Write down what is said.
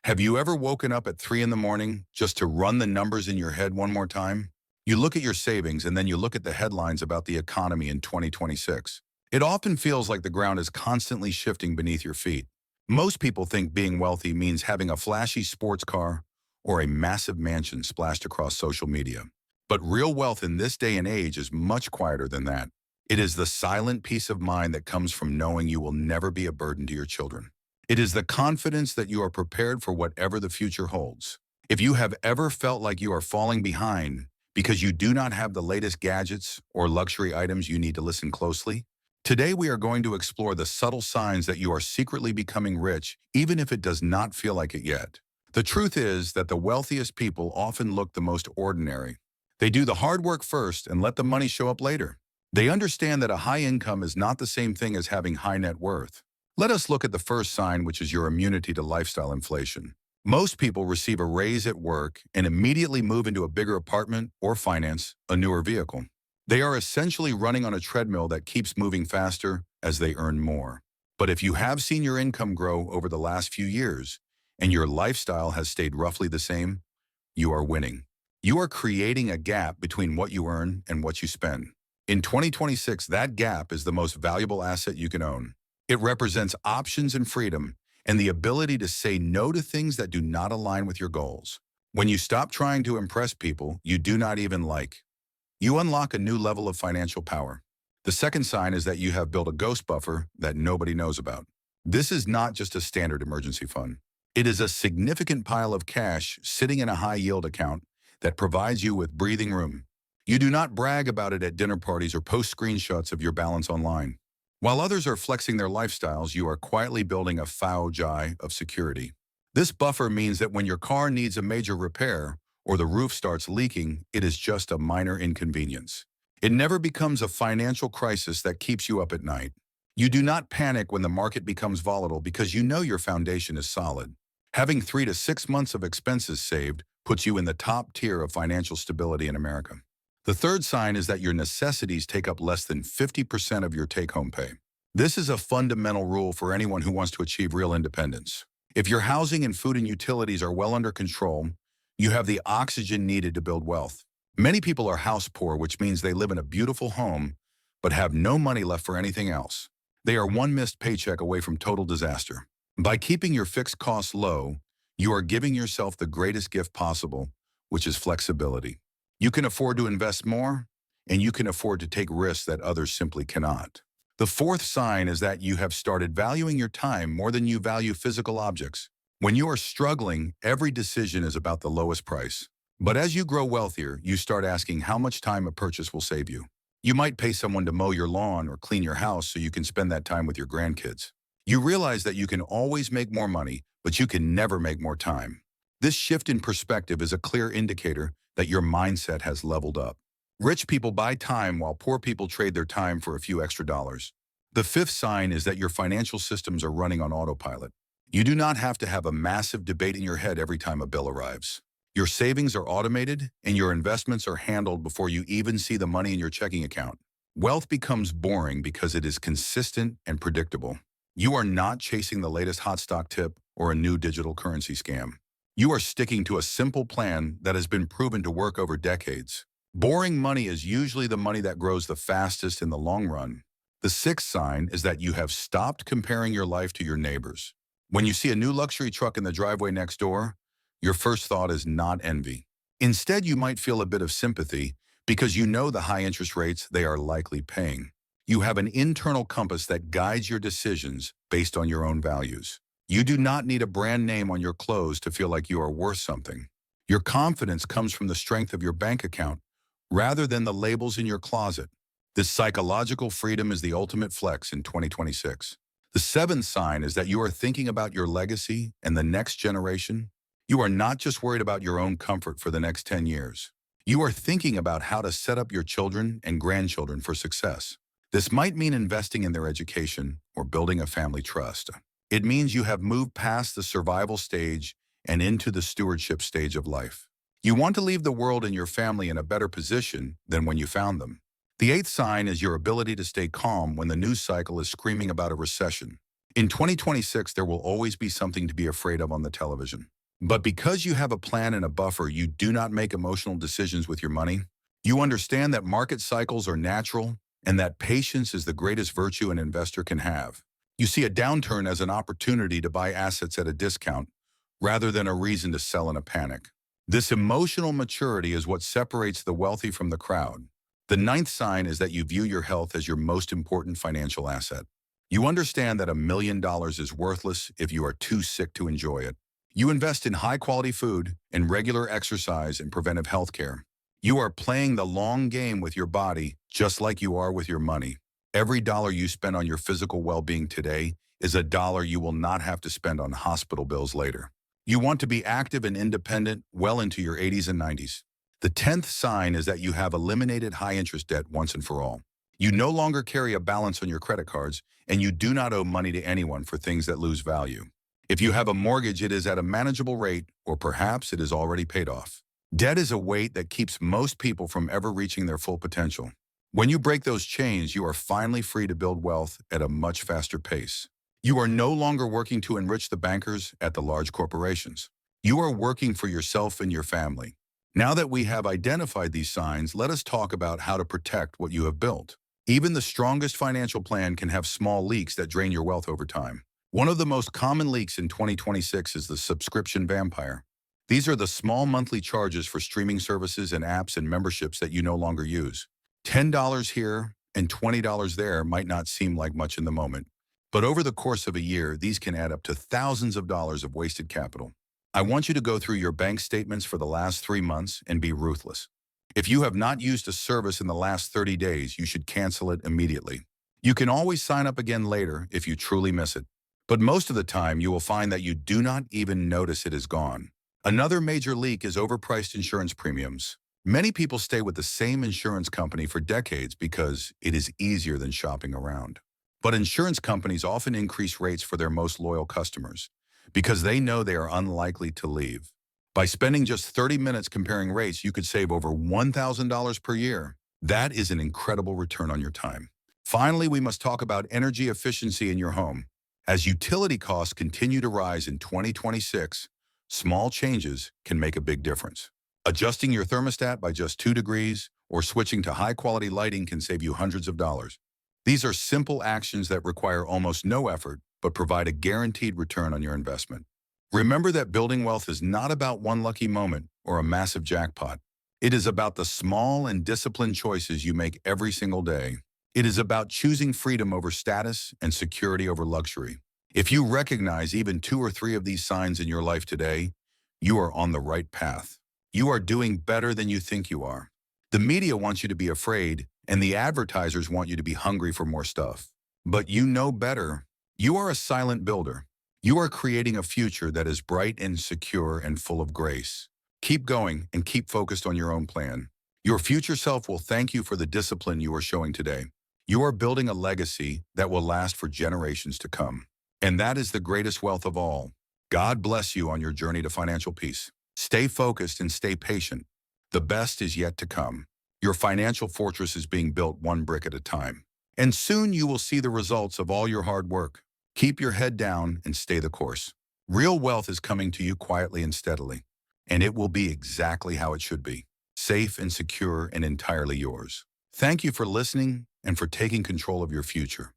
Have you ever woken up at 3 in the morning just to run the numbers in your head one more time? You look at your savings and then you look at the headlines about the economy in 2026. It often feels like the ground is constantly shifting beneath your feet. Most people think being wealthy means having a flashy sports car or a massive mansion splashed across social media. But real wealth in this day and age is much quieter than that. It is the silent peace of mind that comes from knowing you will never be a burden to your children. It is the confidence that you are prepared for whatever the future holds. If you have ever felt like you are falling behind because you do not have the latest gadgets or luxury items, you need to listen closely. Today we are going to explore the subtle signs that you are secretly becoming rich, even if it does not feel like it yet. The truth is that the wealthiest people often look the most ordinary. They do the hard work first and let the money show up later. They understand that a high income is not the same thing as having high net worth. Let us look at the first sign, which is your immunity to lifestyle inflation. Most people receive a raise at work and immediately move into a bigger apartment or finance a newer vehicle. They are essentially running on a treadmill that keeps moving faster as they earn more. But if you have seen your income grow over the last few years and your lifestyle has stayed roughly the same, you are winning. You are creating a gap between what you earn and what you spend. In 2026, that gap is the most valuable asset you can own. It represents options and freedom and the ability to say no to things that do not align with your goals. When you stop trying to impress people you do not even like, you unlock a new level of financial power. The second sign is that you have built a ghost buffer that nobody knows about. This is not just a standard emergency fund. It is a significant pile of cash sitting in a high-yield account that provides you with breathing room. You do not brag about it at dinner parties or post screenshots of your balance online. While others are flexing their lifestyles, you are quietly building a fauji of security. This buffer means that when your car needs a major repair or the roof starts leaking, it is just a minor inconvenience. It never becomes a financial crisis that keeps you up at night. You do not panic when the market becomes volatile because you know your foundation is solid. Having 3 to 6 months of expenses saved puts you in the top tier of financial stability in America. The third sign is that your necessities take up less than 50% of your take-home pay. This is a fundamental rule for anyone who wants to achieve real independence. If your housing and food and utilities are well under control, you have the oxygen needed to build wealth. Many people are house poor, which means they live in a beautiful home but have no money left for anything else. They are one missed paycheck away from total disaster. By keeping your fixed costs low, you are giving yourself the greatest gift possible, which is flexibility. You can afford to invest more, and you can afford to take risks that others simply cannot. The fourth sign is that you have started valuing your time more than you value physical objects. When you are struggling, every decision is about the lowest price. But as you grow wealthier, you start asking how much time a purchase will save you. You might pay someone to mow your lawn or clean your house so you can spend that time with your grandkids. You realize that you can always make more money, but you can never make more time. This shift in perspective is a clear indicator that your mindset has leveled up. Rich people buy time while poor people trade their time for a few extra dollars. The fifth sign is that your financial systems are running on autopilot. You do not have to have a massive debate in your head every time a bill arrives. Your savings are automated and your investments are handled before you even see the money in your checking account. Wealth becomes boring because it is consistent and predictable. You are not chasing the latest hot stock tip or a new digital currency scam. You are sticking to a simple plan that has been proven to work over decades. Boring money is usually the money that grows the fastest in the long run. The sixth sign is that you have stopped comparing your life to your neighbors. When you see a new luxury truck in the driveway next door, your first thought is not envy. Instead, you might feel a bit of sympathy because you know the high interest rates they are likely paying. You have an internal compass that guides your decisions based on your own values. You do not need a brand name on your clothes to feel like you are worth something. Your confidence comes from the strength of your bank account rather than the labels in your closet. This psychological freedom is the ultimate flex in 2026. The seventh sign is that you are thinking about your legacy and the next generation. You are not just worried about your own comfort for the next 10 years. You are thinking about how to set up your children and grandchildren for success. This might mean investing in their education or building a family trust. It means you have moved past the survival stage and into the stewardship stage of life. You want to leave the world and your family in a better position than when you found them. The eighth sign is your ability to stay calm when the news cycle is screaming about a recession. In 2026, there will always be something to be afraid of on the television. But because you have a plan and a buffer, you do not make emotional decisions with your money. You understand that market cycles are natural and that patience is the greatest virtue an investor can have. You see a downturn as an opportunity to buy assets at a discount rather than a reason to sell in a panic. This emotional maturity is what separates the wealthy from the crowd. The ninth sign is that you view your health as your most important financial asset. You understand that $1 million is worthless if you are too sick to enjoy it. You invest in high-quality food and regular exercise and preventive health care. You are playing the long game with your body just like you are with your money. Every dollar you spend on your physical well-being today is a dollar you will not have to spend on hospital bills later. You want to be active and independent well into your 80s and 90s. The 10th sign is that you have eliminated high-interest debt once and for all. You no longer carry a balance on your credit cards, and you do not owe money to anyone for things that lose value. If you have a mortgage, it is at a manageable rate, or perhaps it is already paid off. Debt is a weight that keeps most people from ever reaching their full potential. When you break those chains, you are finally free to build wealth at a much faster pace. You are no longer working to enrich the bankers at the large corporations. You are working for yourself and your family. Now that we have identified these signs, let us talk about how to protect what you have built. Even the strongest financial plan can have small leaks that drain your wealth over time. One of the most common leaks in 2026 is the subscription vampire. These are the small monthly charges for streaming services and apps and memberships that you no longer use. $10 here and $20 there might not seem like much in the moment, but over the course of a year, these can add up to thousands of dollars of wasted capital. I want you to go through your bank statements for the last 3 months and be ruthless. If you have not used a service in the last 30 days, you should cancel it immediately. You can always sign up again later if you truly miss it. But most of the time, you will find that you do not even notice it is gone. Another major leak is overpriced insurance premiums. Many people stay with the same insurance company for decades because it is easier than shopping around. But insurance companies often increase rates for their most loyal customers because they know they are unlikely to leave. By spending just 30 minutes comparing rates, you could save over $1,000 per year. That is an incredible return on your time. Finally, we must talk about energy efficiency in your home. As utility costs continue to rise in 2026, small changes can make a big difference. Adjusting your thermostat by just 2 degrees or switching to high-quality lighting can save you hundreds of dollars. These are simple actions that require almost no effort but provide a guaranteed return on your investment. Remember that building wealth is not about one lucky moment or a massive jackpot. It is about the small and disciplined choices you make every single day. It is about choosing freedom over status and security over luxury. If you recognize even 2 or 3 of these signs in your life today, you are on the right path. You are doing better than you think you are. The media wants you to be afraid, and the advertisers want you to be hungry for more stuff. But you know better. You are a silent builder. You are creating a future that is bright and secure and full of grace. Keep going and keep focused on your own plan. Your future self will thank you for the discipline you are showing today. You are building a legacy that will last for generations to come. And that is the greatest wealth of all. God bless you on your journey to financial peace. Stay focused and stay patient. The best is yet to come. Your financial fortress is being built one brick at a time. And soon you will see the results of all your hard work. Keep your head down and stay the course. Real wealth is coming to you quietly and steadily, and it will be exactly how it should be. Safe and secure and entirely yours. Thank you for listening and for taking control of your future.